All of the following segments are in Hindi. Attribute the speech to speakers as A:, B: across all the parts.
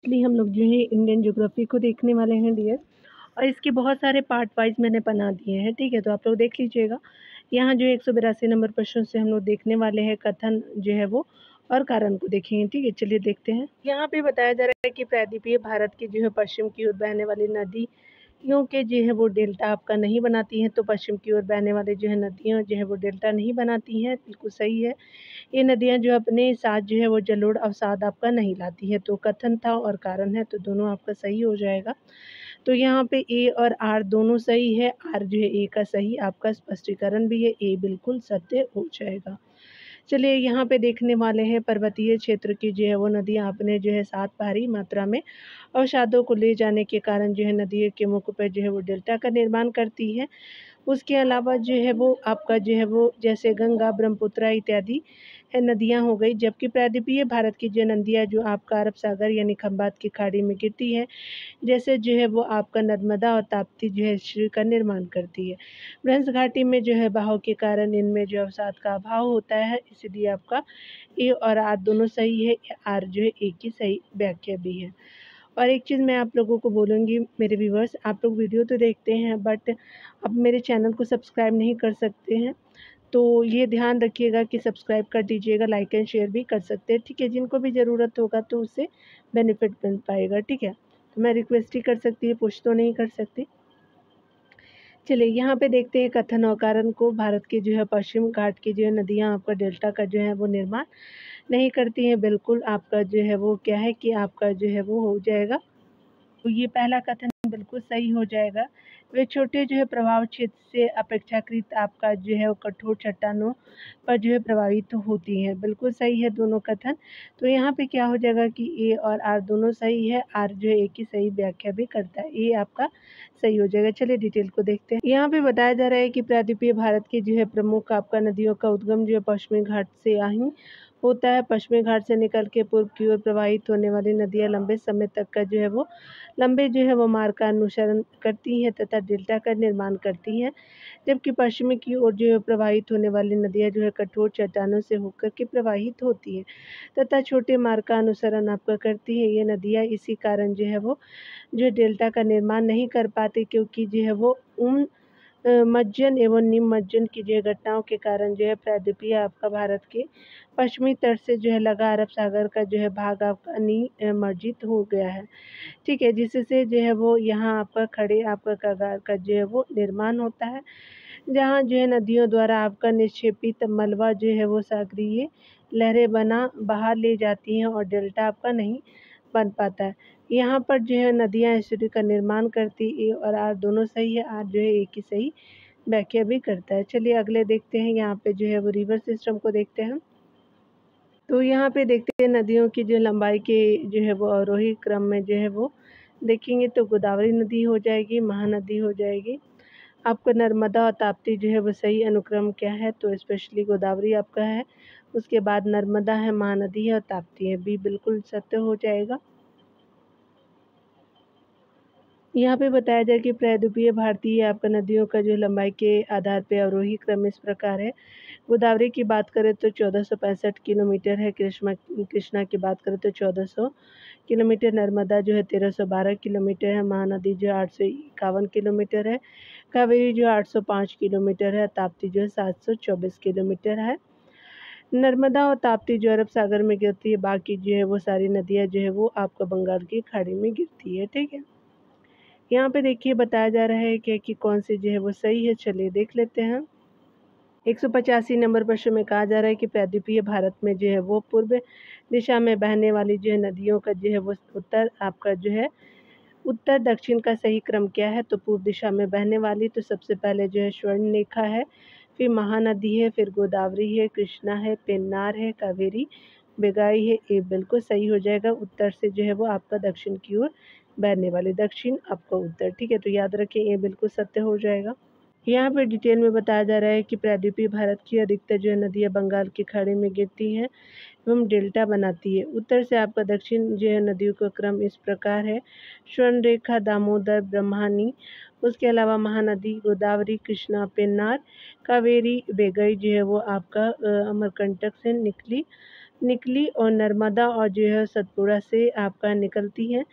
A: इसलिए हम लोग जो है इंडियन ज्योग्राफी को देखने वाले हैं डियर। और इसके बहुत सारे पार्ट वाइज मैंने बना दिए हैं, ठीक है, तो आप लोग देख लीजिएगा। यहाँ जो 182 नंबर प्रश्न से हम लोग देखने वाले हैं कथन जो है वो और कारण को देखेंगे, ठीक है। चलिए देखते हैं। यहाँ पे बताया जा रहा है कि प्रायद्वीपीय भारत की जो है पश्चिम की ओर बहने वाली नदी यूँ के जो है वो डेल्टा आपका नहीं बनाती हैं, तो पश्चिम की ओर बहने वाली जो है नदियाँ जो है वो डेल्टा नहीं बनाती हैं, बिल्कुल सही है। ये नदियाँ जो अपने साथ जो है वो जलोढ़ अवसाद आपका नहीं लाती हैं, तो कथन था और कारण है, तो दोनों आपका सही हो जाएगा। तो यहाँ पे ए और आर दोनों सही है, आर जो है ए का सही आपका स्पष्टीकरण भी है, ए बिल्कुल सत्य हो जाएगा। चलिए यहाँ पे देखने वाले हैं पर्वतीय क्षेत्र की जो है वो नदियाँ अपने जो है साथ भारी मात्रा में अवसादों को ले जाने के कारण जो है नदियों के मुख पर जो है वो डेल्टा का निर्माण करती है। उसके अलावा जो है वो आपका जो है वो जैसे गंगा, ब्रह्मपुत्र इत्यादि है नदियाँ हो गई, जबकि प्रायद्वीपीय भारत की जो नदियाँ जो आपका अरब सागर यानी खंबात की खाड़ी में गिरती है, जैसे जो है वो आपका नर्मदा और ताप्ती जो है श्री का निर्माण करती है। ब्रह्म घाटी में जो है बहाव के कारण इनमें जो अवसाद का अभाव होता है, इसलिए आपका ए और आर दोनों सही है, आर जो है ए की सही व्याख्या भी है। और एक चीज़ मैं आप लोगों को बोलूँगी मेरे व्यूवर्स, आप लोग वीडियो तो देखते हैं बट अब मेरे चैनल को सब्सक्राइब नहीं कर सकते हैं, तो ये ध्यान रखिएगा कि सब्सक्राइब कर दीजिएगा, लाइक एंड शेयर भी कर सकते हैं, ठीक है। जिनको भी ज़रूरत होगा तो उससे बेनिफिट मिल पाएगा, ठीक है। तो मैं रिक्वेस्ट ही कर सकती है, पुश तो नहीं कर सकती। चलिए यहाँ पे देखते हैं कथन और कारण को। भारत के जो है पश्चिम घाट की जो है नदियाँ आपका डेल्टा का जो है वो निर्माण नहीं करती हैं, बिल्कुल आपका जो है वो क्या है कि आपका जो है वो हो जाएगा, तो ये पहला कथन बिल्कुल सही हो जाएगा। वे छोटे जो है प्रभाव क्षेत्र से अपेक्षाकृत आपका जो है वो कठोर चट्टानों पर जो है प्रभावित तो होती हैं, बिल्कुल सही है दोनों कथन। तो यहाँ पे क्या हो जाएगा कि ए और आर दोनों सही है, आर जो है ए की सही व्याख्या भी करता है, ए आपका सही हो जाएगा। चलिए डिटेल को देखते हैं। यहाँ पे बताया जा रहा है कि प्रायद्वीपीय भारत की जो है प्रमुख आपका नदियों का उद्गम जो है पश्चिमी घाट से ही होता है। पश्चिमी घाट से निकल के पूर्व की ओर प्रवाहित होने वाली नदियाँ लंबे समय तक का जो है वो मार्ग का अनुसरण करती हैं तथा डेल्टा का निर्माण करती हैं, जबकि पश्चिमी की ओर जो है प्रवाहित होने वाली नदियाँ जो है कठोर चट्टानों से होकर के प्रवाहित होती हैं तथा छोटे मार्ग का अनुसरण आपका करती है। ये नदियाँ इसी कारण जो है वो जो डेल्टा का निर्माण नहीं कर पाती, क्योंकि जो है वो उन मज्जन एवं निमज्जन की जो है घटनाओं के कारण जो है प्रायद्वीपीय आपका भारत के पश्चिमी तट से जो है लगा अरब सागर का जो है भाग आपका निमज्जित हो गया है, ठीक है, जिससे जो है वो यहाँ आपका खड़े आपका कगार का जो है वो निर्माण होता है, जहाँ जो है नदियों द्वारा आपका निक्षेपित मलबा जो है वो सागरीय लहरें बना बाहर ले जाती हैं और डेल्टा आपका नहीं बन पाता है। यहाँ पर जो है नदियाँ एसिड का निर्माण करती ए और आर दोनों सही है, आर जो है ए की सही व्याख्या भी करता है। चलिए अगले देखते हैं, यहाँ पे जो है वो रिवर सिस्टम को देखते हैं। तो यहाँ पे देखते हैं नदियों की जो लंबाई के जो है वो अवरोही क्रम में जो है वो देखेंगे तो गोदावरी नदी हो जाएगी, महानदी हो जाएगी, आपका नर्मदा और ताप्ती जो है वो सही अनुक्रम क्या है, तो स्पेशली गोदावरी आपका है, उसके बाद नर्मदा है, महानदी है और ताप्ती है, बी बिल्कुल सत्य हो जाएगा। यहाँ पे बताया जाए कि प्रायद्वीपीय भारतीय आपका नदियों का जो लंबाई के आधार पे अवरोही क्रम इस प्रकार है। गोदावरी की बात करें तो 1465 किलोमीटर है, कृष्णा की बात करें तो 1400 किलोमीटर, नर्मदा जो है 1312 किलोमीटर है, महानदी जो है 851 किलोमीटर है, कावेरी जो है 805 किलोमीटर है, ताप्ती जो है 724 किलोमीटर है। नर्मदा और ताप्ती जो अरब सागर में गिरती है, बाकी जो है वो सारी नदियाँ जो है वो आपका बंगाल की खाड़ी में गिरती है, ठीक है। यहाँ पे देखिए बताया जा रहा है कि कौन सी जो है वो सही है, चलिए देख लेते हैं। 185 नंबर प्रश्न में कहा जा रहा है कि प्रायद्वीपीय भारत में जो है वो पूर्व दिशा में बहने वाली जो है नदियों का जो है वो उत्तर आपका जो है उत्तर दक्षिण का सही क्रम क्या है, तो पूर्व दिशा में बहने वाली तो सबसे पहले जो है स्वर्णरेखा है, फिर महानदी है, फिर गोदावरी है, कृष्णा है, पेन्नार है, कावेरी, बेगाई है, ये बिल्कुल सही हो जाएगा। उत्तर से जो है वो आपका दक्षिण की ओर बहने वाली, दक्षिण आपका उत्तर, ठीक है, तो याद रखें ये बिल्कुल सत्य हो जाएगा। यहाँ पर डिटेल में बताया जा रहा है कि प्रायद्वीपीय भारत की अधिकतर जो है नदियाँ बंगाल की खाड़ी में गिरती हैं एवं डेल्टा बनाती है। उत्तर से आपका दक्षिण जो है नदियों का क्रम इस प्रकार है, स्वर्णरेखा, दामोदर, ब्रह्मणी, उसके अलावा महानदी, गोदावरी, कृष्णा, पेन्नार, कावेरी, बेगई जो है वो आपका अमरकंटक से निकली निकली और नर्मदा और जो है सतपुड़ा से आपका निकलती है।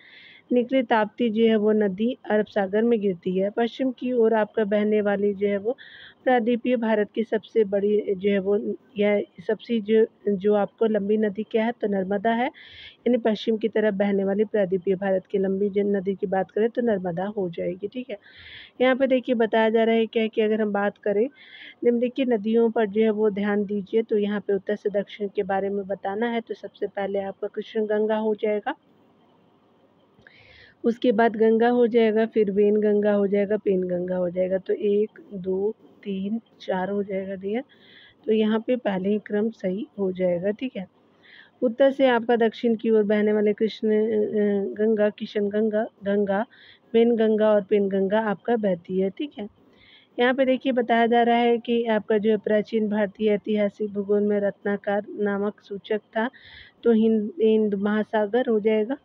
A: निकली ताप्ती जो है वो नदी अरब सागर में गिरती है। पश्चिम की ओर आपका बहने वाली जो है वो प्रायद्वीपीय भारत की सबसे बड़ी जो है वो यह सबसे जो आपको लंबी नदी क्या है तो नर्मदा है। यानी पश्चिम की तरफ बहने वाली प्रायद्वीपीय भारत की लंबी जिन नदी की बात करें तो नर्मदा हो जाएगी। ठीक है, यहाँ पे देखिए बताया जा रहा है क्या है कि अगर हम बात करें निम्नलिखित नदियों पर जो है वो ध्यान दीजिए। तो यहाँ पे उत्तर से दक्षिण के बारे में बताना है। तो सबसे पहले आपका कृष्ण गंगा हो जाएगा, उसके बाद गंगा हो जाएगा, फिर वेन गंगा हो जाएगा, पेन गंगा हो जाएगा। तो 1 2 3 4 हो जाएगा डियर। तो यहाँ पे पहले ही क्रम सही हो जाएगा। ठीक है, उत्तर से आपका दक्षिण की ओर बहने वाले कृष्ण गंगा, किशन गंगा, गंगा, वेन गंगा और पेन गंगा आपका बहती है। ठीक है, यहाँ पे देखिए बताया जा रहा है कि आपका जो है प्राचीन भारतीय ऐतिहासिक भूगोल में रत्नाकर नामक सूचक था। तो हिंद महासागर हो जाएगा,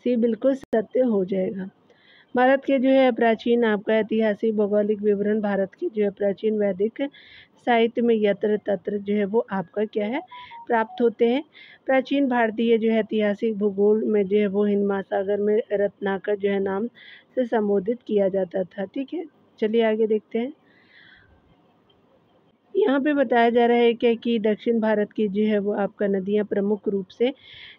A: सी बिल्कुल सत्य हो जाएगा। भारत के जो है प्राचीन आपका ऐतिहासिक भौगोलिक विवरण भारत के जो है प्राचीन वैदिक साहित्य में यत्र तत्र जो है वो आपका क्या है प्राप्त होते हैं। प्राचीन भारतीय जो है ऐतिहासिक भूगोल में जो है वो हिंद महासागर में रत्नाकर जो है नाम से संबोधित किया जाता था। ठीक है, चलिए आगे देखते हैं। यहाँ पे बताया जा रहा है क्या कि दक्षिण भारत की जो है वो आपका नदियाँ प्रमुख रूप से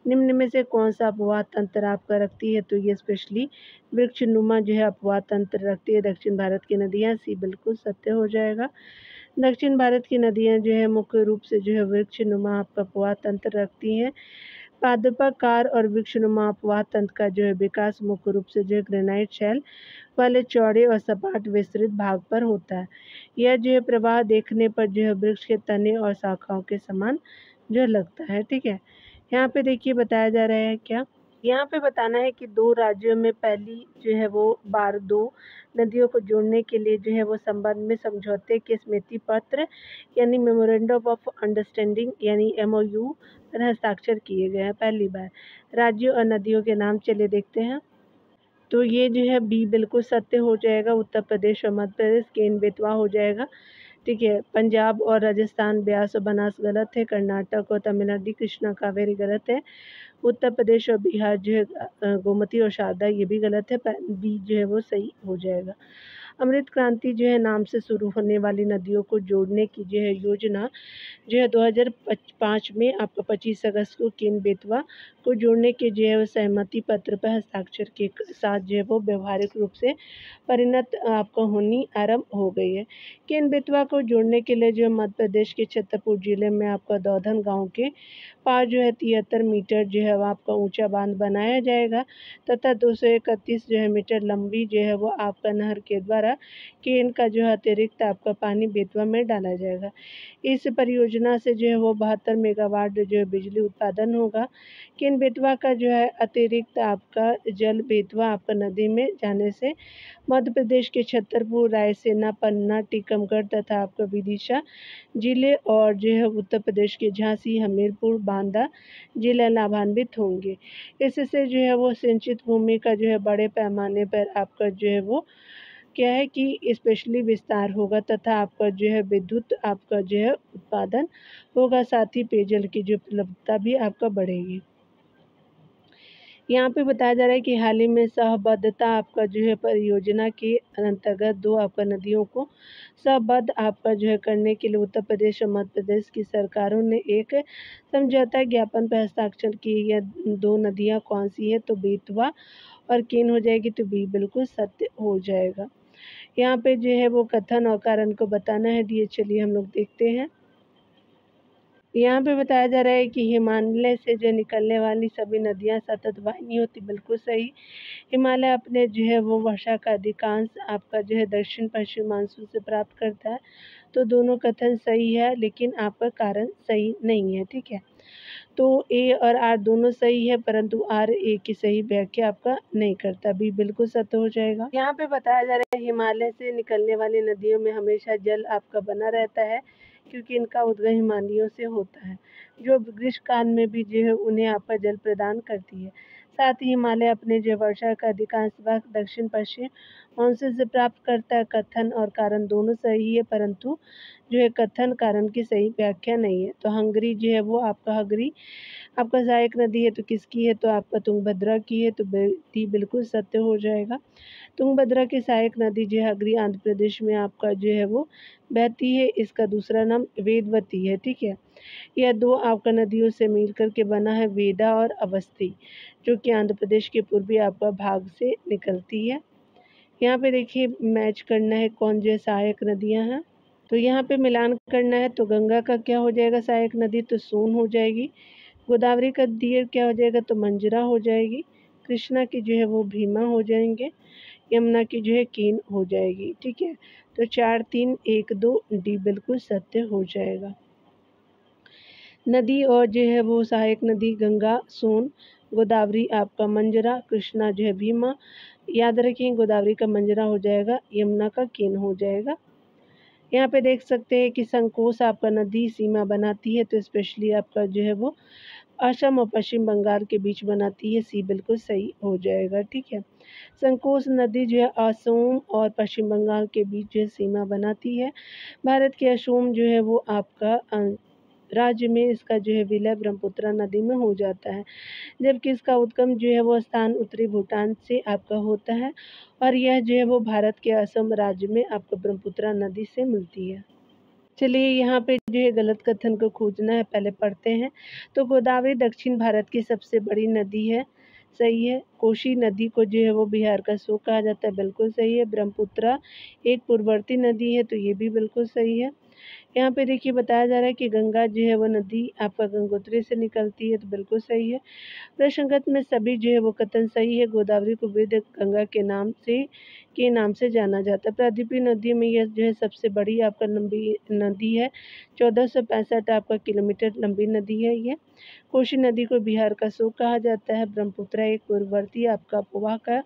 A: निम्न में से कौन सा अपवाह तंत्र आपका रखती है। तो ये स्पेशली वृक्षनुमा जो है अपवाह तंत्र रखती है दक्षिण भारत की नदियाँ, सी बिल्कुल सत्य हो जाएगा। दक्षिण भारत की नदियाँ जो है मुख्य रूप से जो है वृक्षनुमा आपका अपवाह तंत्र रखती हैं। पादपाकार और वृक्षनुमा अपवाह तंत्र का जो है विकास मुख्य रूप से जो है ग्रेनाइट शैल वाले चौड़े और सपाट विस्तृत भाग पर होता है। यह जो है प्रवाह देखने पर जो है वृक्ष के तने और शाखाओं के समान जो लगता है। ठीक है, यहाँ पे देखिए बताया जा रहा है क्या, यहाँ पे बताना है कि दो राज्यों में पहली जो है वो बार दो नदियों को जोड़ने के लिए जो है वो संबंध में समझौते के स्मृति पत्र यानी मेमोरेंडम ऑफ अंडरस्टैंडिंग यानी MOU पर हस्ताक्षर किए गए हैं पहली बार। राज्यों और नदियों के नाम चलिए देखते हैं। तो ये जो है बी बिल्कुल सत्य हो जाएगा। उत्तर प्रदेश और मध्य प्रदेश केन बेतवा हो जाएगा। ठीक है, पंजाब और राजस्थान ब्यास और बनास गलत है। कर्नाटक और तमिलनाडु कृष्णा कावेरी गलत है। उत्तर प्रदेश और बिहार जो है गोमती और शारदा ये भी गलत है। बी जो है वो सही हो जाएगा। अमृत क्रांति जो है नाम से शुरू होने वाली नदियों को जोड़ने की जो है योजना जो है 2005 में आपका 25 अगस्त को केन बेतवा को जोड़ने के जो है वो सहमति पत्र पर हस्ताक्षर के साथ जो है वो व्यवहारिक रूप से परिणत आपका होनी आरंभ हो गई है। केन बेतवा को जोड़ने के लिए जो है मध्य प्रदेश के छतरपुर जिले में आपका दौधन गांव के पास जो है 73 मीटर जो है वो आपका ऊंचा बांध बनाया जाएगा तथा 231 जो है मीटर लंबी जो है वो आपका नहर के द्वारा केन का जो है अतिरिक्त आपका पानी बेतवा में डाला जाएगा। इस परियोजना से जो है वो 72 मेगावाट जो है बिजली उत्पादन होगा। केन बेतवा का जो है अतिरिक्त आपका जल बेतवा आपका नदी में जाने से मध्य प्रदेश के छतरपुर, रायसेना, पन्ना, टीकमगढ़ तथा आपका विदिशा जिले और जो है उत्तर प्रदेश के झांसी, हमीरपुर, बांदा जिले लाभान्वित होंगे। इससे जो है वो सिंचित भूमि का जो है बड़े पैमाने पर आपका जो है वो क्या है कि स्पेशली विस्तार होगा तथा आपका जो है विद्युत आपका जो है उत्पादन होगा, साथ ही पेयजल की जो उपलब्धता भी आपका बढ़ेगी। यहाँ पे बताया जा रहा है कि हाल ही में सहबद्धता आपका जो है परियोजना के अंतर्गत दो आपका नदियों को सहबद्ध आपका जो है करने के लिए उत्तर प्रदेश और मध्य प्रदेश की सरकारों ने एक समझौता ज्ञापन पर हस्ताक्षर किए। यह दो नदियाँ कौन सी है तो बेतवा और केन हो जाएगी। तो बी बिल्कुल सत्य हो जाएगा। यहाँ पे जो है वो कथन और कारण को बताना है डियर, चलिए हम लोग देखते हैं। यहाँ पे बताया जा रहा है कि हिमालय से जो निकलने वाली सभी नदियाँ सतत वाहिनी होती, बिल्कुल सही। हिमालय अपने जो है वो वर्षा का अधिकांश आपका जो है दक्षिण पश्चिम मानसून से प्राप्त करता है। तो दोनों कथन सही है लेकिन आपका कारण सही नहीं है। ठीक है, तो ए और आर दोनों सही है परंतु आर ए की सही व्याख्या आपका नहीं करता, बी बिल्कुल सत्य हो जाएगा। यहाँ पे बताया जा रहा है हिमालय से निकलने वाली नदियों में हमेशा जल आपका बना रहता है क्योंकि इनका उद्गम हिमालयों से होता है जो ग्रीष्मकाल में भी जो है उन्हें आपका जल प्रदान करती है। साथ ही हिमालय अपने जो वर्षा का अधिकांश भाग दक्षिण पश्चिम मानसून से प्राप्त करता है। कथन और कारण दोनों सही है, परंतु जो है कथन कारण की सही व्याख्या नहीं है। तो हंगरी जो है वो आपका हंगरी आपका सहायक नदी है, तो किसकी है? तो आपका तुंगभद्रा की है, तो डी बिल्कुल सत्य हो जाएगा। तुंगभद्रा की सहायक नदी जो है हंगरी आंध्र प्रदेश में आपका जो है वो बहती है। इसका दूसरा नाम वेदवती है, ठीक है। यह दो आपका नदियों से मिल करके बना है वेदा और अवस्थी, जो कि आंध्र प्रदेश के पूर्वी आपका भाग से निकलती है। यहाँ पे देखिए मैच करना है कौन जो सहायक नदियाँ हैं, तो यहाँ पे मिलान करना है। तो गंगा का क्या हो जाएगा सहायक नदी? तो सोन हो जाएगी। गोदावरी का दियर क्या हो जाएगा? तो मंजरा हो जाएगी। कृष्णा की जो है वो भीमा हो जाएंगे। यमुना की जो है कीन हो जाएगी, ठीक है। तो 4 3 1 2 डी बिल्कुल सत्य हो जाएगा। नदी और जो है वो सहायक नदी गंगा सोन, गोदावरी आपका मंजरा, कृष्णा जो है भीमा। याद रखें गोदावरी का मंजरा हो जाएगा, यमुना का कीन हो जाएगा। यहाँ पे देख सकते हैं कि संकोश आपका नदी सीमा बनाती है, तो स्पेशली आपका जो है वो असम और पश्चिम बंगाल के बीच बनाती है। सी बिल्कुल सही हो जाएगा, ठीक है। संकोश नदी जो है असम और पश्चिम बंगाल के बीच जो है सीमा बनाती है। भारत के असम जो है वो आपका राज्य में इसका जो है विलय ब्रह्मपुत्र नदी में हो जाता है, जबकि इसका उद्गम जो है वो स्थान उत्तरी भूटान से आपका होता है, और यह जो है वो भारत के असम राज्य में आपको ब्रह्मपुत्र नदी से मिलती है। चलिए यहाँ पे जो है गलत कथन को खोजना है, पहले पढ़ते हैं। तो गोदावरी दक्षिण भारत की सबसे बड़ी नदी है, सही है। कोसी नदी को जो है वो बिहार का शोक कहा जाता है, बिल्कुल सही है। ब्रह्मपुत्र एक पूर्ववर्ती नदी है, तो ये भी बिल्कुल सही है। यहाँ पे देखिए बताया जा रहा है कि गंगा जो है वो नदी आपका गंगोत्री से निकलती है, तो बिल्कुल सही है। प्रसंगत में सभी जो है वो कथन सही है। गोदावरी को वृद्ध गंगा के नाम से जाना जाता है। प्रायद्वीपीय नदियों में यह जो है सबसे बड़ी आपका लंबी नदी है, 1465 आपका किलोमीटर लंबी नदी है ये। कोसी नदी को बिहार का शोक कहा जाता है। ब्रह्मपुत्र एक पूर्ववर्ती आपका प्रवाह का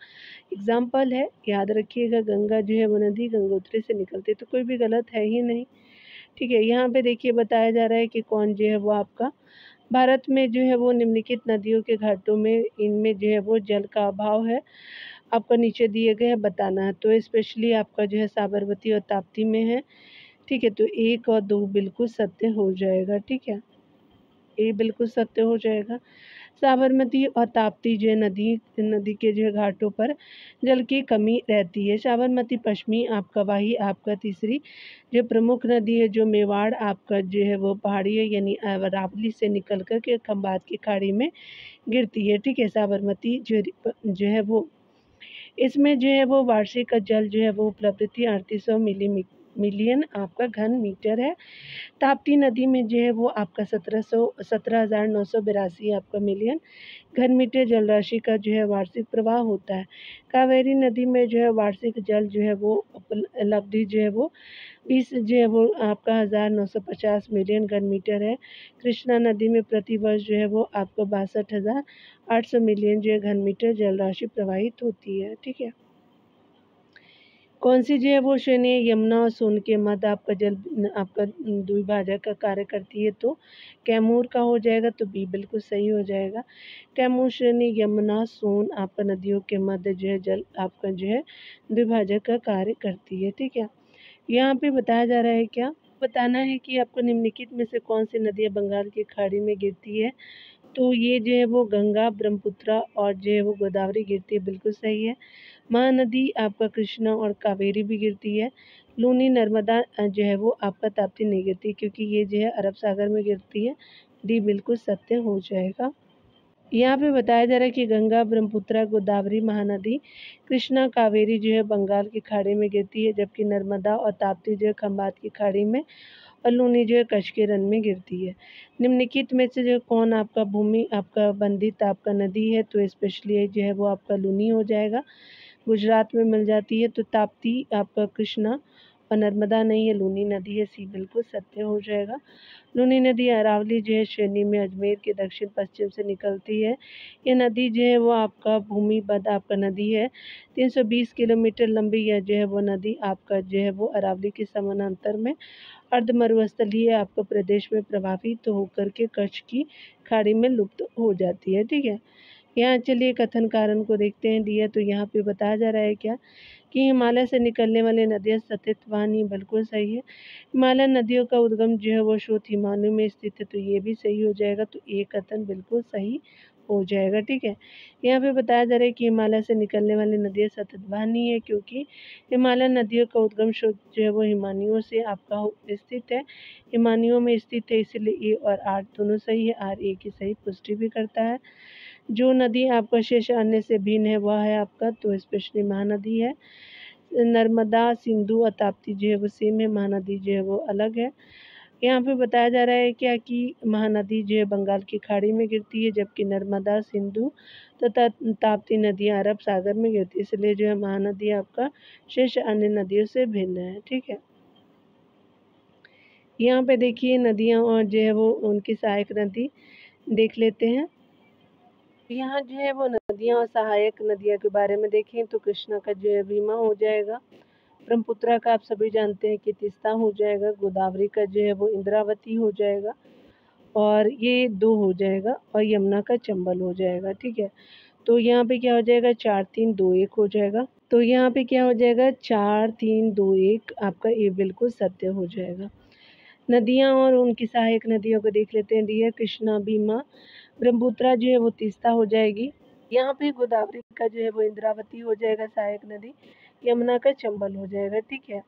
A: एग्जाम्पल है। याद रखिएगा गंगा जो है वो नदी गंगोत्री से निकलती है, तो कोई भी गलत है ही नहीं, ठीक है। यहाँ पे देखिए बताया जा रहा है कि कौन जो है वो आपका भारत में जो है वो निम्नलिखित नदियों के घाटों में इनमें जो है वो जल का अभाव है, आपका नीचे दिए गए हैं बताना है। तो स्पेशली आपका जो है साबरमती और ताप्ती में है, ठीक है। तो 1 और 2 बिल्कुल सत्य हो जाएगा, ठीक है। ये बिल्कुल सत्य हो जाएगा। साबरमती और ताप्ती जो है नदी के जो है घाटों पर जल की कमी रहती है। साबरमती पश्चिमी आपका वाही आपका तीसरी जो प्रमुख नदी है, जो मेवाड़ आपका जो है वो पहाड़ी है, यानी अरावली से निकल कर के खंबात की खाड़ी में गिरती है, ठीक है। साबरमती जो है वो इसमें जो है वो वार्षिक जल जो है वो उपलब्ध थी 3800 मिलियन आपका घन मीटर है। ताप्ती नदी में जो है वो आपका 17,982 आपका मिलियन घन मीटर जल राशि का जो है वार्षिक प्रवाह होता है। कावेरी नदी में जो है वार्षिक जल जो है वो उपलब्धि जो है वो 20 जो है वो आपका 1950 मिलियन घन मीटर है। कृष्णा नदी में प्रति वर्ष जो है वो आपको 62,800 मिलियन जो है घन मीटर जल राशि प्रवाहित होती है, ठीक है। कौन सी जो है वो श्रेणी यमुना और सोन के मध्य आपका जल आपका द्विभाजक का कार्य करती है? तो कैमूर का हो जाएगा, तो बी बिल्कुल सही हो जाएगा। कैमूर श्रेणी यमुना सोन आपका नदियों के मध्य जो है जल आपका जो है द्विभाजक का कार्य करती है, ठीक है। यहाँ पे बताया जा रहा है क्या बताना है कि आपको निम्नलिखित में से कौन सी नदियाँ बंगाल की खाड़ी में गिरती है? तो ये जो है वो गंगा, ब्रह्मपुत्र और जो है वो गोदावरी गिरती है, बिल्कुल सही है। महानदी आपका कृष्णा और कावेरी भी गिरती है। लूनी नर्मदा जो है वो आपका ताप्ती नहीं गिरती, क्योंकि ये जो है अरब सागर में गिरती है। डी बिल्कुल सत्य हो जाएगा। यहाँ पे बताया जा रहा है कि गंगा, ब्रह्मपुत्र, गोदावरी, महानदी, कृष्णा, कावेरी जो है बंगाल की खाड़ी में गिरती है, जबकि नर्मदा और ताप्ती जो है खंबात की खाड़ी में और लूनी जो है कच्छ के रन में गिरती है। निम्नलिखित में से जो कौन आपका भूमि आपका बंधित आपका नदी है? तो स्पेशली जो है वो आपका लूनी हो जाएगा, गुजरात में मिल जाती है। तो ताप्ती आपका कृष्णा और नर्मदा नहीं है, लूनी नदी है। सी बिल्कुल सत्य हो जाएगा। लूनी नदी अरावली जो है श्रेणी में अजमेर के दक्षिण पश्चिम से निकलती है। यह नदी जो है वो आपका भूमिबद्ध आपका नदी है, 320 किलोमीटर लंबी। यह जो है वो नदी आपका जो है वो अरावली के समानांतर में अर्ध मरुस्थलीय आपका प्रदेश में प्रभावित होकर के कच्छ की खाड़ी में लुप्त हो जाती है, ठीक है। यहाँ चलिए कथन कारण को देखते हैं डियर। तो यहाँ पे बताया जा रहा है क्या कि हिमालय से निकलने वाली नदियाँ सतत वाहिनी, बिल्कुल सही है। हिमालय नदियों का उद्गम जो है वो स्रोत हिमालय में स्थित है, तो ये भी सही हो जाएगा। तो ये कथन बिल्कुल सही हो जाएगा, ठीक है। यहाँ पे बताया जा रहा है कि हिमालय से निकलने वाली नदियाँ सतत वाहिनी है, क्योंकि हिमालय नदियों का उद्गम स्रोत जो है वो हिमानियों से आपका स्थित है, हिमानियों में स्थित है, इसलिए ए और आर दोनों सही है। आर ए की सही पुष्टि भी करता है। जो नदी आपका शेष अन्य से भिन्न है वह है आपका, तो स्पेशली महानदी है। नर्मदा, सिंधु और ताप्ती जो है वो सेम है, महानदी जो है वो अलग है। यहाँ पे बताया जा रहा है क्या कि महानदी जो है बंगाल की खाड़ी में गिरती है, जबकि नर्मदा, सिंधु तथा ताप्ती नदियाँ अरब सागर में गिरती है, इसलिए जो है महानदी आपका शेष अन्य नदियों से भिन्न है, ठीक है। यहाँ पे देखिए नदियाँ और जो है वो उनकी सहायक नदी देख लेते हैं। यहाँ जो है वो नदियाँ और सहायक नदियों के बारे में देखें तो कृष्णा का जो है भीमा हो जाएगा, ब्रह्मपुत्रा का आप सभी जानते हैं कि तीस्ता हो जाएगा, गोदावरी का जो है वो इंद्रावती हो जाएगा, और ये 2 हो जाएगा, और यमुना का चंबल हो जाएगा, ठीक है। तो यहाँ पे क्या हो जाएगा, 4 3 2 1 हो जाएगा। तो यहाँ पे क्या हो जाएगा, 4 3 2 1 आपका ये बिल्कुल सत्य हो जाएगा। नदियाँ और उनकी सहायक नदियों को देख लेते हैं डियर। कृष्णा भीमा, ब्रह्मपुत्रा जो है वो तीस्ता हो जाएगी। यहाँ पे गोदावरी का जो है वो इंद्रावती हो जाएगा सहायक नदी, यमुना का चंबल हो जाएगा, ठीक है।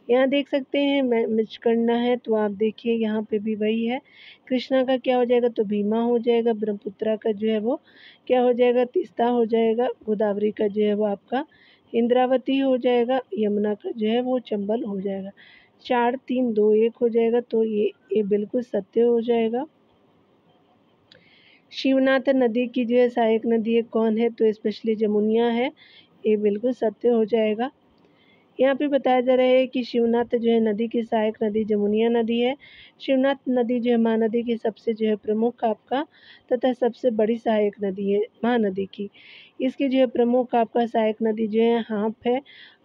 A: यहाँ देख सकते हैं मिच करना है, तो आप देखिए यहाँ पे भी वही है। कृष्णा का क्या हो जाएगा, तो भीमा हो जाएगा, ब्रह्मपुत्रा का जो है वो क्या हो जाएगा, तीस्ता हो जाएगा, गोदावरी का जो है वो आपका इंद्रावती हो जाएगा, यमुना का जो है वो चंबल हो जाएगा। 4 3 2 1 हो जाएगा, तो ये बिल्कुल सत्य हो जाएगा। शिवनाथ नदी की जो है सहायक नदी है कौन है, तो स्पेशली जमुनिया है, ये बिल्कुल सत्य हो जाएगा। यहाँ पे बताया जा रहा है कि शिवनाथ जो है नदी की सहायक नदी जमुनिया नदी है। शिवनाथ नदी जो है महानदी की सबसे जो है प्रमुख आपका तथा सबसे बड़ी सहायक नदी है महानदी की। इसकी जो है प्रमुख आपका सहायक नदी जो है हांप है,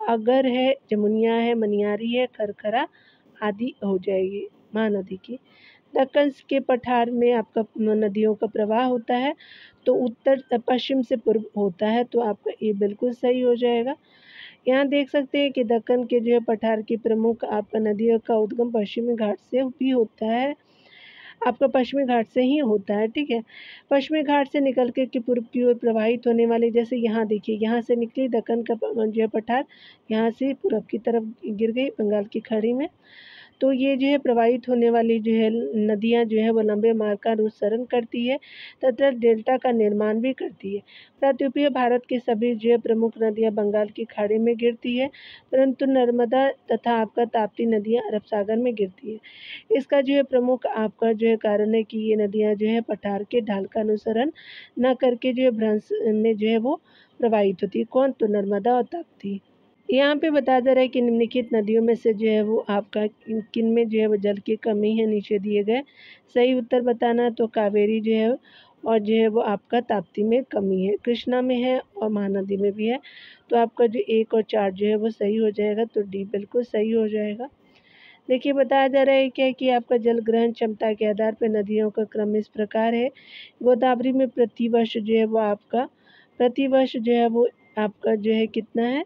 A: अगर है, जमुनिया है, मनियारी है, खरखरा आदि हो जाएगी महानदी की। दक्कन के पठार में आपका नदियों का प्रवाह होता है, तो उत्तर पश्चिम से पूर्व होता है, तो आपका ये बिल्कुल सही हो जाएगा। यहाँ देख सकते हैं कि दक्कन के जो है पठार की प्रमुख आपका नदियों का उद्गम पश्चिमी घाट से भी होता है, आपका पश्चिमी घाट से ही होता है, ठीक है। पश्चिमी घाट से निकल के पूर्व की ओर प्रवाहित होने वाले, जैसे यहाँ देखिए, यहाँ से निकली दक्कन का जो है पठार, यहाँ से पूर्व की तरफ गिर गई बंगाल की खाड़ी में। तो ये जो है प्रवाहित होने वाली जो है नदियाँ जो है वो लंबे मार्ग का अनुसरण करती है तथा डेल्टा का निर्माण भी करती है। प्रायद्वीपीय भारत की सभी जो है प्रमुख नदियाँ बंगाल की खाड़ी में गिरती है, परंतु नर्मदा तथा आपका ताप्ती नदियाँ अरब सागर में गिरती है। इसका जो है प्रमुख आपका जो है कारण है कि ये नदियाँ जो है पठार के ढाल का अनुसरण न करके जो है भ्रंश में जो है वो प्रवाहित होती है। कौन, तो नर्मदा और ताप्ती। यहाँ पे बताया जा रहा है कि निम्नलिखित नदियों में से जो है वो आपका किन में जो है वो जल की कमी है, नीचे दिए गए सही उत्तर बताना है। तो कावेरी जो है और जो है वो आपका ताप्ती में कमी है, कृष्णा में है और महानदी में भी है, तो आपका जो 1 और 4 जो है वो सही हो जाएगा, तो डी बिल्कुल सही हो जाएगा। देखिए बताया जा रहा है क्या कि आपका जल ग्रहण क्षमता के आधार पर नदियों का क्रम इस प्रकार है। गोदावरी में प्रतिवर्ष जो है वो आपका प्रतिवर्ष जो है वो आपका जो है कितना है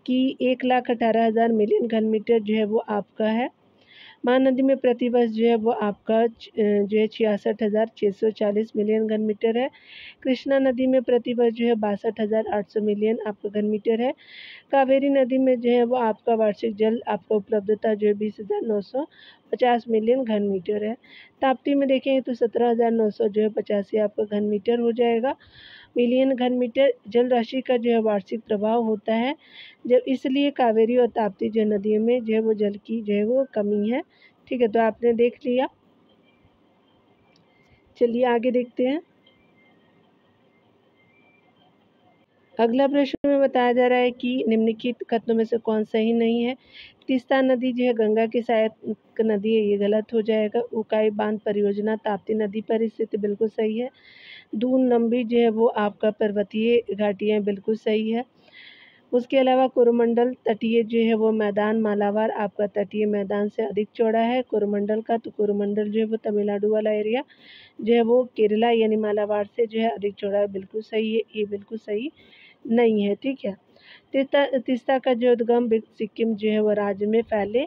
A: कि 1,18,000 मिलियन घन मीटर जो है वो आपका है। महानदी में प्रतिवर्ष जो है वो आपका जो है 66,640 मिलियन घन मीटर है। कृष्णा नदी में प्रतिवर्ष जो है 62,800 मिलियन आपका घन मीटर है। कावेरी नदी में जो है वो आपका वार्षिक जल आपका उपलब्धता जो है 20,950 मिलियन घन मीटर है। ताप्ती में देखेंगे तो 17,900 जो है 85 आपका घन मीटर हो जाएगा, मिलियन घन मीटर जल राशि का जो है वार्षिक प्रभाव होता है। जब इसलिए कावेरी और ताप्ती जो नदियों में जो है वो जल की जो है वो कमी है, ठीक है। तो आपने देख लिया, चलिए आगे देखते हैं। अगला प्रश्न में बताया जा रहा है कि निम्नलिखित कथनों में से कौन सही नहीं है। तीस्ता नदी जो है गंगा की सहायक नदी है, ये गलत हो जाएगा। उकाई बांध परियोजना ताप्ती नदी पर स्थित, बिल्कुल सही है। दून लंबी जो है वो आपका पर्वतीय घाटियाँ, बिल्कुल सही है। उसके अलावा कोरोमंडल तटीय जो है वो मैदान मालाबार आपका तटीय मैदान से अधिक चौड़ा है कोरोमंडल का। तो कोरोमंडल जो है वो तमिलनाडु वाला एरिया जो है वो केरला यानी मालाबार से जो है अधिक चौड़ा है। बिल्कुल सही है, ये बिल्कुल सही नहीं है, ठीक है। तीस्ता का जो उद्गम सिक्किम जो है वो राज्य में फैले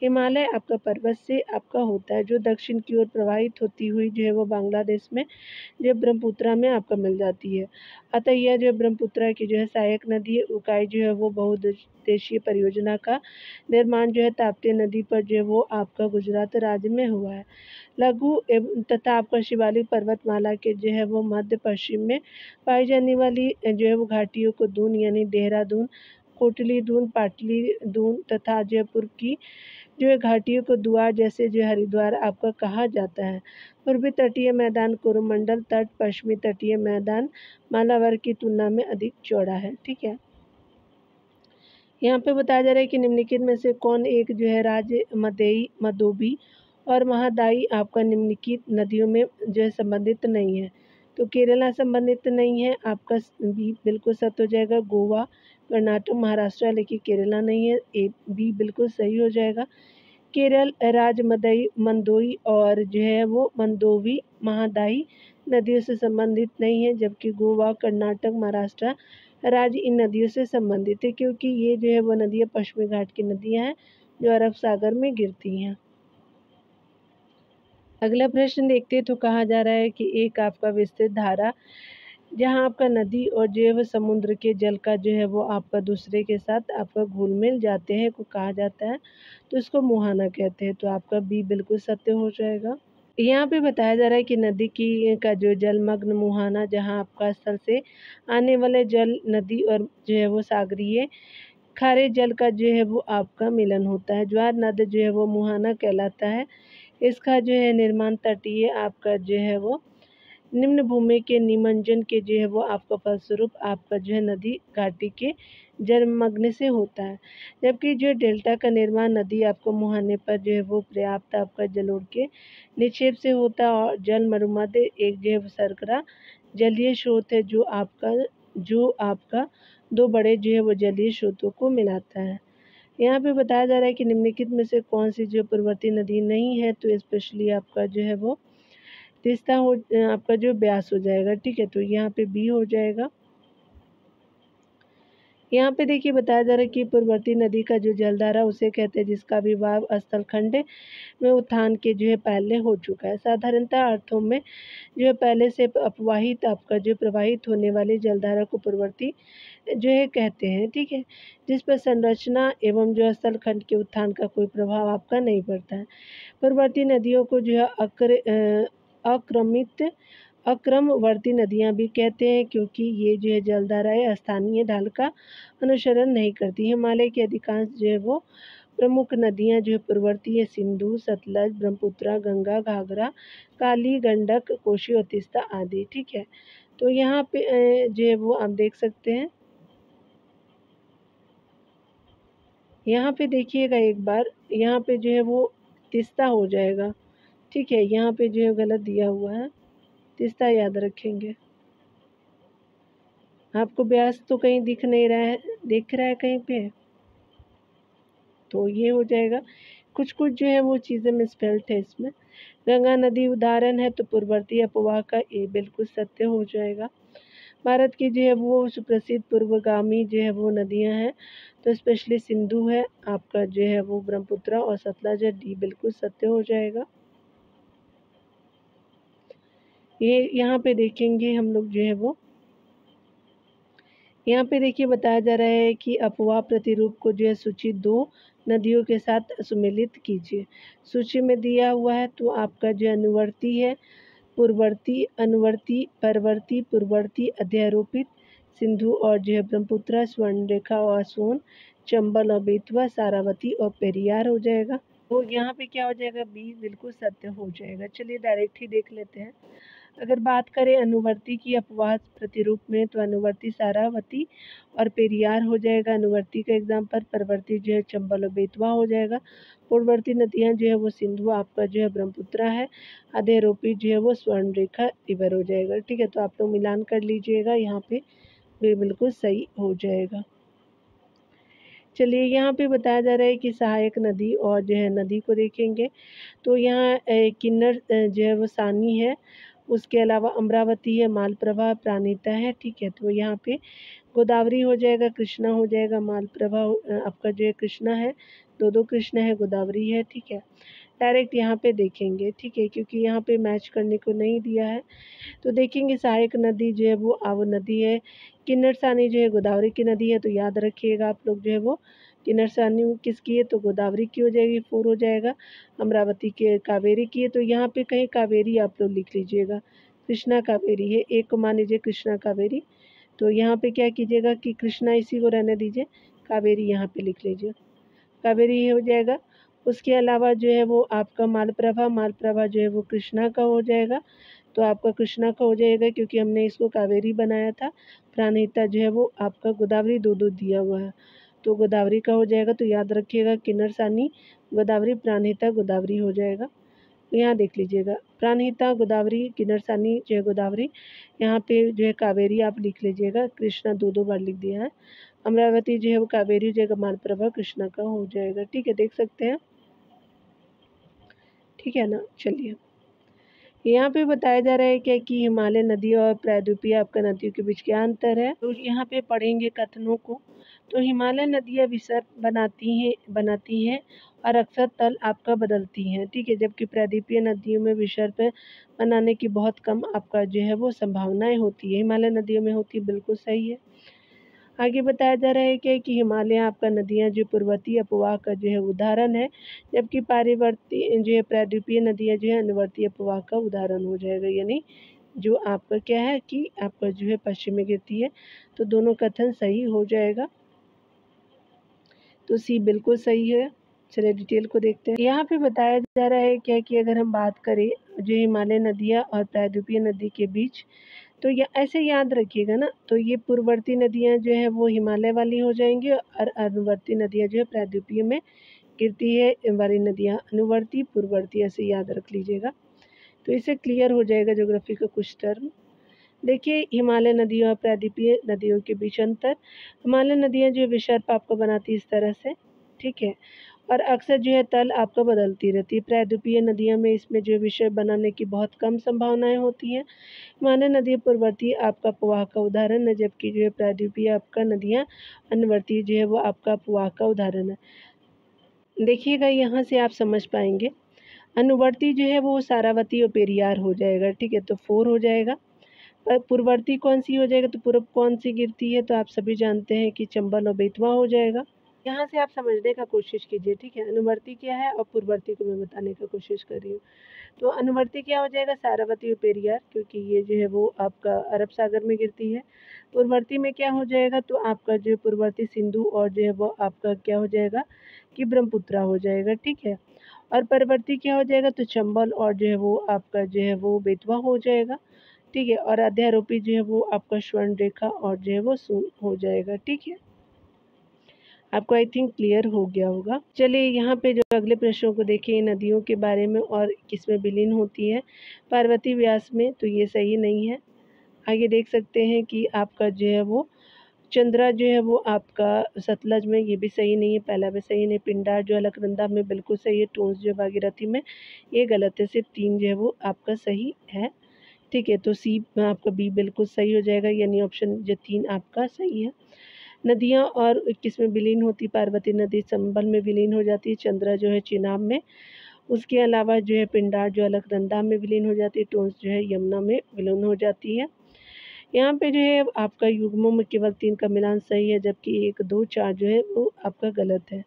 A: हिमालय आपका पर्वत से आपका होता है, जो दक्षिण की ओर प्रवाहित होती हुई जो है वो बांग्लादेश में जो ब्रह्मपुत्रा में आपका मिल जाती है। अतः यह जो ब्रह्मपुत्रा की जो है सहायक नदी है। उकाई जो है वो बहुउद्देशीय परियोजना का निर्माण जो है ताप्ती नदी पर जो है वो आपका गुजरात राज्य में हुआ है। लघु एवं तथा आपका शिवालिक पर्वतमाला के जो है वो मध्य पश्चिम में पाई जाने वाली जो है वो घाटियों को दून यानी देहरादून, कोटली दून, पाटली दून तथा जयपुर की जो है घाटियों को दुआ जैसे जो हरिद्वार आपका कहा जाता है। पूर्वी तटीय मैदान कोरोमंडल तट, पश्चिमी तटीय मैदान मालाबार की तुलना में अधिक चौड़ा है, ठीक है। यहाँ पे बताया जा रहा है कि निम्नलिखित में से कौन एक जो है राज्य मदई, मदोबी और महादाई आपका निम्नलिखित नदियों में जो है संबंधित नहीं है। तो केरला संबंधित नहीं है, आपका बी बिल्कुल सत्य हो जाएगा। गोवा, कर्नाटक, महाराष्ट्र, लेकिन केरला नहीं है, ए बी बिल्कुल सही हो जाएगा। केरल राज्य मदई, मंदोई और जो है वो मंदोवी, महादाई नदियों से संबंधित नहीं है, जबकि गोवा, कर्नाटक, महाराष्ट्र राज्य इन नदियों से संबंधित है, क्योंकि ये जो है वो नदियाँ पश्चिमी घाट की नदियाँ हैं जो अरब सागर में गिरती हैं। अगला प्रश्न देखते हैं। तो कहा जा रहा है कि एक आपका विस्तृत धारा जहाँ आपका नदी और जो है वो समुद्र के जल का जो है वो आपका दूसरे के साथ आपका घुल मिल जाते हैं को कहा जाता है, तो इसको मुहाना कहते हैं। तो आपका बी बिल्कुल सत्य हो जाएगा। यहाँ पे बताया जा रहा है कि नदी की का जो जलमग्न मुहाना जहाँ आपका स्थल से आने वाले जल नदी और जो है वो सागरीय खारे जल का जो है वो आपका मिलन होता है। ज्वार नद जो है वो मुहाना कहलाता है। इसका जो है निर्माण तटीय आपका जो है वो निम्न भूमि के निमज्जन के जो है वो आपका फलस्वरूप आपका जो है नदी घाटी के जलमग्न से होता है, जबकि जो डेल्टा का निर्माण नदी आपको मुहाने पर जो है वो पर्याप्त आपका जलोढ़ के निक्षेप से होता है और जल मरुमध्य एक जो है सरकरा जलीय स्रोत है जो आपका दो बड़े जो है वो जलीय स्रोतों को मिलाता है। यहाँ पे बताया जा रहा है कि निम्नलिखित में से कौन सी जो पूर्ववर्ती नदी नहीं है, तो स्पेशली आपका जो है वो तीस्ता हो आपका जो ब्यास हो जाएगा, ठीक है। तो यहाँ पे बी हो जाएगा। यहाँ पे देखिए बताया जा रहा है कि पूर्ववर्ती नदी का जो जलधारा उसे कहते हैं जिसका विभाव स्थल खंड में उत्थान के जो है पहले हो चुका है। साधारणतः अर्थों में जो है पहले से अपवाहित आपका जो प्रवाहित होने वाली जलधारा को पूर्ववर्ती जो है कहते हैं, ठीक है, जिस पर संरचना एवं जो स्थल खंड के उत्थान का कोई प्रभाव आपका नहीं पड़ता है। पूर्ववर्ती नदियों को जो है अक्रमवर्ती नदियाँ भी कहते हैं, क्योंकि ये जो है जलधाराएँ स्थानीय ढाल का अनुसरण नहीं करती। हिमालय की अधिकांश जो है वो प्रमुख नदियाँ जो है पूर्ववर्ती है, सिंधु, सतलज, ब्रह्मपुत्रा, गंगा, घाघरा, काली, गंडक, कोशी और तीस्ता आदि, ठीक है। तो यहाँ पे जो है वो आप देख सकते हैं। यहाँ पे देखिएगा एक बार, यहाँ पे जो है वो तीस्ता हो जाएगा, ठीक है। यहाँ पे जो है गलत दिया हुआ है, तीस्ता याद रखेंगे। आपको ब्यास तो कहीं दिख नहीं रहा है, दिख रहा है कहीं पे, तो ये हो जाएगा। कुछ कुछ जो है वो चीज़ें मिसस्पेल्ड है इसमें। गंगा नदी उदाहरण है, तो पूर्ववर्ती अपवाह का ये बिल्कुल सत्य हो जाएगा। भारत की जो है वो सुप्रसिद्ध पूर्वगामी जो है वो नदियां हैं, तो स्पेशली सिंधु है, आपका जो है वो ब्रह्मपुत्रा और सतलज है, डी बिल्कुल सत्य हो जाएगा। ये यहाँ पे देखेंगे हम लोग जो है वो, यहाँ पे देखिए बताया जा रहा है कि अपवाह प्रतिरूप को जो है सूची 2 नदियों के साथ सुमेलित कीजिए। सूची में दिया हुआ है, तो आपका जो अनुवर्ती है, पूर्ववर्ती, अनुवर्ती, परवर्ती, पूर्ववर्ती, अध्यारोपित, सिंधु और जो है ब्रह्मपुत्रा, स्वर्णरेखा और सोन, चंबल और बेतवा, सारावती और पेरियार हो जाएगा। तो यहाँ पे क्या हो जाएगा, बी बिल्कुल सत्य हो जाएगा। चलिए डायरेक्ट ही देख लेते हैं। अगर बात करें अनुवर्ती की अपवाह प्रतिरूप में, तो अनुवर्ती सारावती और पेरियार हो जाएगा अनुवर्ती का एग्जाम्पल। परवर्ती जो है चंबल और बेतवा हो जाएगा। पूर्ववर्ती नदियाँ जो है वो सिंधु, आपका जो है ब्रह्मपुत्रा है। अधेरोपी जो है वो स्वर्णरेखा रिवर हो जाएगा, ठीक है। तो आप लोग मिलान कर लीजिएगा, यहाँ पे बिल्कुल सही हो जाएगा। चलिए यहाँ पे बताया जा रहा है कि सहायक नदी और जो है नदी को देखेंगे तो यहाँ किन्नर जो है वो सानी है, उसके अलावा अमरावती है, मालप्रभा, प्राणहिता है, ठीक है। तो यहाँ पे गोदावरी हो जाएगा, कृष्णा हो जाएगा, मालप्रभा आपका जो है कृष्णा है, दो कृष्णा है, गोदावरी है, ठीक है। डायरेक्ट यहाँ पे देखेंगे, ठीक है, क्योंकि यहाँ पे मैच करने को नहीं दिया है। तो देखेंगे सहायक नदी जो है वो आव नदी है, किन्नर सानी जो है गोदावरी की नदी है, तो याद रखिएगा आप लोग जो है वो किन्नर सानी किसकी है तो गोदावरी की हो जाएगी, 4 हो जाएगा। अमरावती के कावेरी की है, तो यहाँ पे कहीं कावेरी आप लोग लिख लीजिएगा, कृष्णा कावेरी है, एक को मान लीजिए कृष्णा कावेरी। तो यहाँ पे क्या कीजिएगा कि कृष्णा इसी को रहने दीजिए, कावेरी यहाँ पे लिख लीजिए, कावेरी हो जाएगा। उसके अलावा जो है वो आपका मालप्रभा, मालप्रभा जो है वो कृष्णा का हो जाएगा, तो आपका कृष्णा का हो जाएगा क्योंकि हमने इसको कावेरी बनाया था। प्राणहिता जो है वो आपका गोदावरी दो दिया हुआ है, तो गोदावरी का हो जाएगा। तो याद रखिएगा किन्नर सानी गोदावरी, प्राणहिता गोदावरी हो जाएगा। यहाँ देख लीजिएगा, प्राणहिता गोदावरी, किन्नर सानी जो है गोदावरी, यहाँ पे जो है कावेरी आप लिख लीजिएगा, कृष्णा दो बार लिख दिया है। अमरावती जो है वो कावेरी हो जाएगा, मालप्रभा कृष्णा का हो जाएगा, ठीक है, देख सकते हैं, ठीक है ना। चलिए यहाँ पे बताया जा रहा है क्या कि हिमालय नदी और प्रायद्वीपीय आपका नदियों के बीच क्या अंतर है, तो यहाँ पे पढ़ेंगे कथनों को। तो हिमालय नदियाँ विसर्ग बनाती हैं और अक्सर तल आपका बदलती हैं, ठीक है, जबकि प्रायद्वीपीय नदियों में विसर्ग बनाने की बहुत कम आपका जो है वो संभावनाएं होती है, हिमालय नदियों में होती है, बिल्कुल सही है। आगे बताया जा रहा है कि हिमालय आपका नदियाँ जो पूर्ववर्ती अपवाह का जो है उदाहरण है, जबकि पारिवर्ती जो है प्रायद्वीपीय नदियाँ जो है अनुवर्ती अपवाह का उदाहरण हो जाएगा, यानी जो आपका क्या है कि आपका जो है पश्चिम में गिरती है, तो दोनों कथन सही हो जाएगा, तो सी बिल्कुल सही है। चलिए डिटेल को देखते हैं। यहाँ पे बताया जा रहा है क्या कि अगर हम बात करें जो हिमालय नदियाँ और प्रायद्वीपीय नदी के बीच, तो ऐसे याद रखिएगा ना, तो ये पूर्ववर्ती नदियाँ जो है वो हिमालय वाली हो जाएंगी और अनुवर्ती नदियाँ जो है प्रायद्वीपीय में गिरती है वाली नदियाँ अनुवर्ती, पूर्ववर्ती, ऐसे याद रख लीजिएगा, तो इससे क्लियर हो जाएगा ज्योग्राफी का कुछ टर्म। देखिए हिमालय नदियों और प्रायद्वीपीय नदियों के बीच अंतर, हिमालय नदियाँ जो है विसर्प आपको बनाती है इस तरह से, ठीक है, और अक्सर जो है तल आपका बदलती रहती है। प्रायद्वीपीय नदियों में इसमें जो विसर्प बनाने की बहुत कम संभावनाएं होती हैं। हिमालय नदी पूर्ववर्ती आपका प्रवाह का उदाहरण है, जबकि जो है प्रायद्वीपीय आपका नदियाँ अनुवर्ती जो है वो आपका प्रवाह का उदाहरण है। देखिएगा यहाँ से आप समझ पाएंगे, अनुवर्ती जो है वो सारावती और पेरियार हो जाएगा, ठीक है, तो 4 हो जाएगा। पर पूर्ववर्ती कौन सी हो जाएगा, तो पूर्व कौन सी गिरती है, तो आप सभी जानते हैं कि चंबल और बेतवा हो जाएगा। यहाँ से आप समझने का कोशिश कीजिए, ठीक है, अनुवर्ती क्या है और पूर्ववर्ती को मैं बताने का कोशिश कर रही हूँ। तो अनुवर्ती क्या हो जाएगा, सारावती और पेरियार, क्योंकि ये जो है वो आपका अरब सागर में गिरती है। पूर्ववर्ती में क्या हो जाएगा, तो आपका जो पूर्ववर्ती सिंधु और जो है वो आपका क्या हो जाएगा कि ब्रह्मपुत्रा हो जाएगा, ठीक है। और परवर्ती क्या हो जाएगा, तो चंबल और जो है वो आपका जो है वो बेतवा हो जाएगा, ठीक है, और अध्यारोपी जो है वो आपका स्वर्ण रेखा और जो है वो सून हो जाएगा, ठीक है। आपको आई थिंक क्लियर हो गया होगा। चलिए यहाँ पे जो अगले प्रश्नों को देखिए, नदियों के बारे में और किसमें विलीन होती है, पार्वती व्यास में, तो ये सही नहीं है। आगे देख सकते हैं कि आपका जो है वो चंद्रा जो है वो आपका सतलज में, ये भी सही नहीं है, पहला भी सही नहीं। पिंडार जो अलकनंदा में बिल्कुल सही है। टोंस जो भागीरथी में, ये गलत है, सिर्फ 3 जो है वो आपका सही है, ठीक है। तो सी आपका बी बिल्कुल सही हो जाएगा, यानी ऑप्शन जो 3 आपका सही है। नदियाँ और किस में विलीन होती, पार्वती नदी चंबल में विलीन हो जाती है, चंद्रा जो है चिनाब में, उसके अलावा जो है पिंडार जो अलकनंदा में विलीन हो जाती है, टोंस जो है यमुना में विलीन हो जाती है। यहाँ पे जो है आपका युग्मों में केवल 3 का मिलान सही है, जबकि 1, 2, 4 जो है वो आपका गलत है।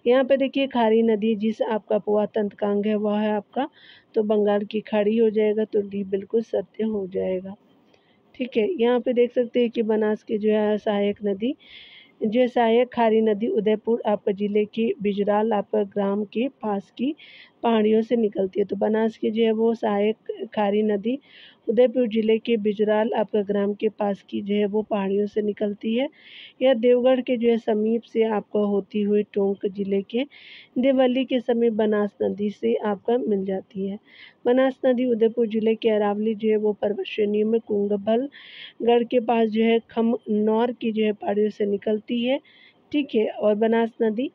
A: यहाँ पे देखिए खारी नदी जिस आपका पोआ तंत्र का अंग है वह है आपका, तो बंगाल की खाड़ी हो जाएगा, तो डी बिल्कुल सत्य हो जाएगा, ठीक है। यहाँ पे देख सकते हैं कि बनास की जो है सहायक नदी जो है सहायक खारी नदी उदयपुर आपका जिले की बिजराल आपका ग्राम के पास की पहाड़ियों से निकलती है। तो बनास की जो है वो सहायक खारी नदी उदयपुर जिले के बिजराल आपका ग्राम के पास की जो है वो पहाड़ियों से निकलती है। यह देवगढ़ के जो है समीप से आपका होती हुई टोंक जिले के देवली के समीप बनास नदी से आपका मिल जाती है। बनास नदी उदयपुर जिले के अरावली जो है वो पर्वत श्रेणियों में कुंभल गढ़ के पास जो है खमनौर की जो है पहाड़ियों से निकलती है, ठीक है। और बनास नदी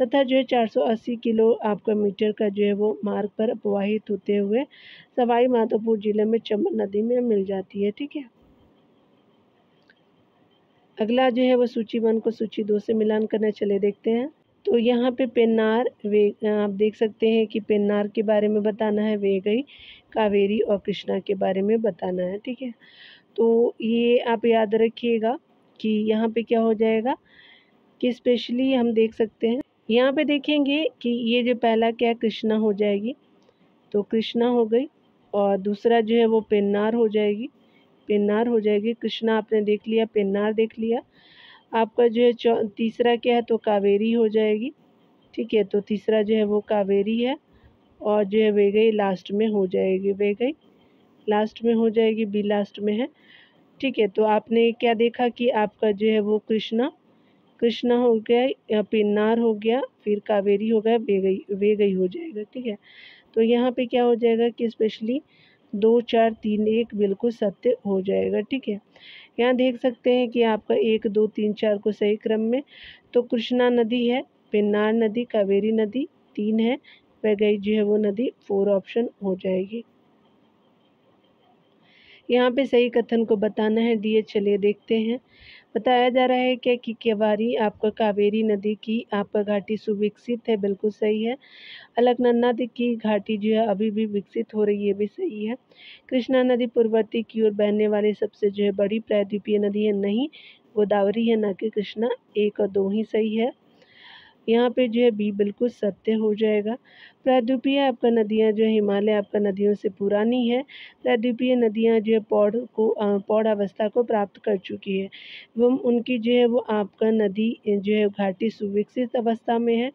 A: तथा जो है 480 किलो आपका मीटर का जो है वो मार्ग पर प्रवाहित होते हुए सवाई माधोपुर जिले में चंबल नदी में मिल जाती है, ठीक है। अगला जो है वो सूची 1 को सूची 2 से मिलान करना, चले देखते हैं। तो यहाँ पे पेन्नार वे आप देख सकते हैं कि पेन्नार के बारे में बताना है, वेगई, कावेरी और कृष्णा के बारे में बताना है, ठीक है। तो ये आप याद रखिएगा कि यहाँ पे क्या हो जाएगा कि स्पेशली हम देख सकते हैं, यहाँ पे देखेंगे कि ये जो पहला क्या कृष्णा हो जाएगी, तो कृष्णा हो गई, और दूसरा जो है वो पेन्नार हो जाएगी, पेन्नार हो जाएगी। कृष्णा आपने देख लिया, पेन्नार देख लिया। आपका जो है तीसरा क्या है, तो कावेरी हो जाएगी, ठीक है। तो तीसरा जो है वो कावेरी है, और जो है वेगई लास्ट में हो जाएगी, वेगई लास्ट में हो जाएगी, बी लास्ट में है, ठीक है। तो आपने क्या देखा कि आपका जो है वो कृष्णा, कृष्णा हो गया या पेन्नार हो गया, फिर कावेरी हो गया, वेगई, वेगई हो जाएगा, ठीक है। तो यहाँ पे क्या हो जाएगा कि स्पेशली 2 4 3 1 बिल्कुल सत्य हो जाएगा, ठीक है। यहाँ देख सकते हैं कि आपका 1 2 3 4 को सही क्रम में, तो कृष्णा नदी है, पेन्नार नदी, कावेरी नदी 3 है, वेगई जो है वो नदी 4 ऑप्शन हो जाएगी। यहाँ पे सही कथन को बताना है, दिए चलिए देखते हैं। बताया जा रहा है क्या कि केवारी आपका कावेरी नदी की आपका घाटी सुविकसित है, बिल्कुल सही है। अलकनंदा नदी की घाटी जो है अभी भी विकसित हो रही है, भी सही है। कृष्णा नदी पूर्ववर्ती की ओर बहने वाली सबसे जो है बड़ी प्रायद्वीपीय नदी है, नहीं, गोदावरी है, ना कि कृष्णा। 1 और 2 ही सही है। यहाँ पे जो है बी बिल्कुल सत्य हो जाएगा। प्रायद्वीपीय आपका नदियाँ जो है हिमालय आपका नदियों से पुरानी है। प्रायद्वीपीय नदियाँ जो है पौड़ अवस्था को प्राप्त कर चुकी है एवं उनकी जो है वो आपका नदी जो है घाटी सुविकसित अवस्था में है।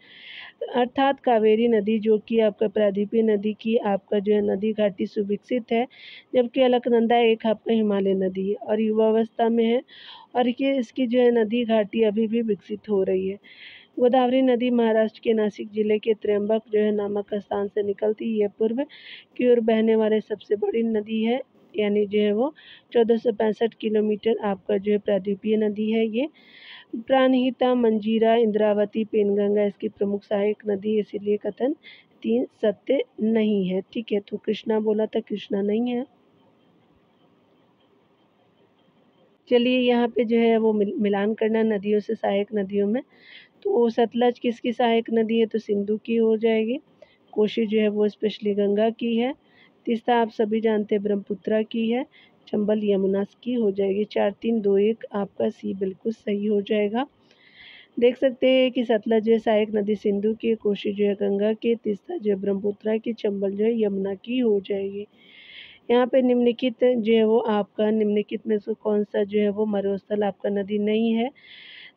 A: अर्थात कावेरी नदी जो कि आपका प्रायद्वीपीय नदी की आपका जो है नदी घाटी सुविकसित है, जबकि अलकनंदा एक आपका हिमालय नदी है और युवावस्था में है, और ये इसकी जो है नदी घाटी अभी भी विकसित हो रही है। गोदावरी नदी महाराष्ट्र के नासिक जिले के त्र्यंबक जो है नामक स्थान से निकलती है। पूर्व की ओर बहने वाले सबसे बड़ी नदी है, यानी जो है वो 1465 किलोमीटर आपका जो है प्रायद्वीपीय नदी है। ये प्राणहिता, मंजीरा, इंद्रावती, पेनगंगा इसकी प्रमुख सहायक नदी है, इसीलिए कथन 3 सत्य नहीं है, ठीक है। तो कृष्णा बोला था, कृष्णा नहीं है। चलिए यहाँ पे जो है वो मिलान करना नदियों से, सहायक नदियों में। तो सतलज किसकी सहायक नदी है, तो सिंधु की हो जाएगी। कोशी जो है वो स्पेशली गंगा की है। तीस्ता आप सभी जानते हैं ब्रह्मपुत्रा की है। चंबल यमुना की हो जाएगी। 4 3 2 1 आपका सी बिल्कुल सही हो जाएगा। देख सकते हैं कि सतलज जो है सहायक नदी सिंधु की, कोशी जो है गंगा की, तीस्ता जो है ब्रह्मपुत्रा की, चंबल जो है यमुना की हो जाएगी। यहाँ पे निम्नलिखित जो है वो आपका, निम्नलिखित में से कौन सा जो है वो मरुस्थल आपका नदी नहीं है,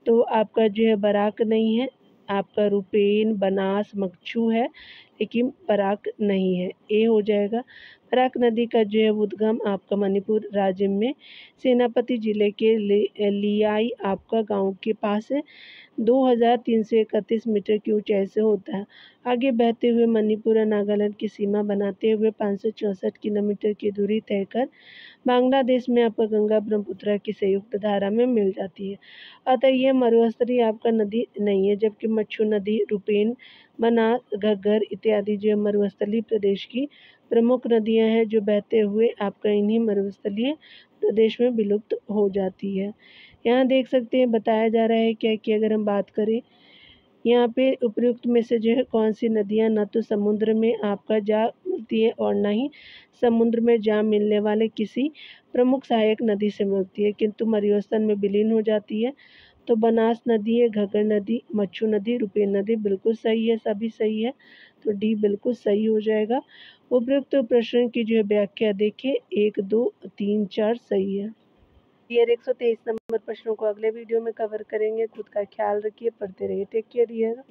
A: तो आपका जो है बराक नहीं है, आपका रुपेन, बनास, मक्छू है, लेकिन बराक नहीं है, ए हो जाएगा। बराक नदी का जो है उद्गम आपका मणिपुर राज्य में सेनापति जिले के लियाई आपका गांव के पास है, 2331 मीटर की ऊंचाई से होता है। आगे बहते हुए मणिपुर और नागालैंड की सीमा बनाते हुए 564 किलोमीटर की दूरी तय कर बांग्लादेश में आपका गंगा ब्रह्मपुत्र की संयुक्त धारा में मिल जाती है। अतः यह मरुस्थलीय आपका नदी नहीं है, जबकि मच्छू नदी, रुपेन, बनास, घग्गर इत्यादि जो मरुस्थलीय प्रदेश की प्रमुख नदियां हैं, जो बहते हुए आपका इन्हीं मरुस्थलीय प्रदेश में विलुप्त हो जाती है। यहाँ देख सकते हैं बताया जा रहा है क्या कि अगर हम बात करें यहाँ पे उपयुक्त में से जो है कौन सी नदियाँ न तो समुद्र में आपका जा मिलती है और न ही समुद्र में जा मिलने वाले किसी प्रमुख सहायक नदी से मिलती है, किंतु मरुस्थल में विलीन हो जाती है। तो बनास नदी है, घग्गर नदी, मच्छू नदी, रुपेन नदी बिल्कुल सही है, सभी सही है। तो डी बिल्कुल सही हो जाएगा। उपयुक्त प्रश्न की जो है व्याख्या देखिए, 1 2 3 4 सही है। डियर 123 नंबर प्रश्नों को अगले वीडियो में कवर करेंगे। खुद का ख्याल रखिए, पढ़ते रहिए। Take care dear.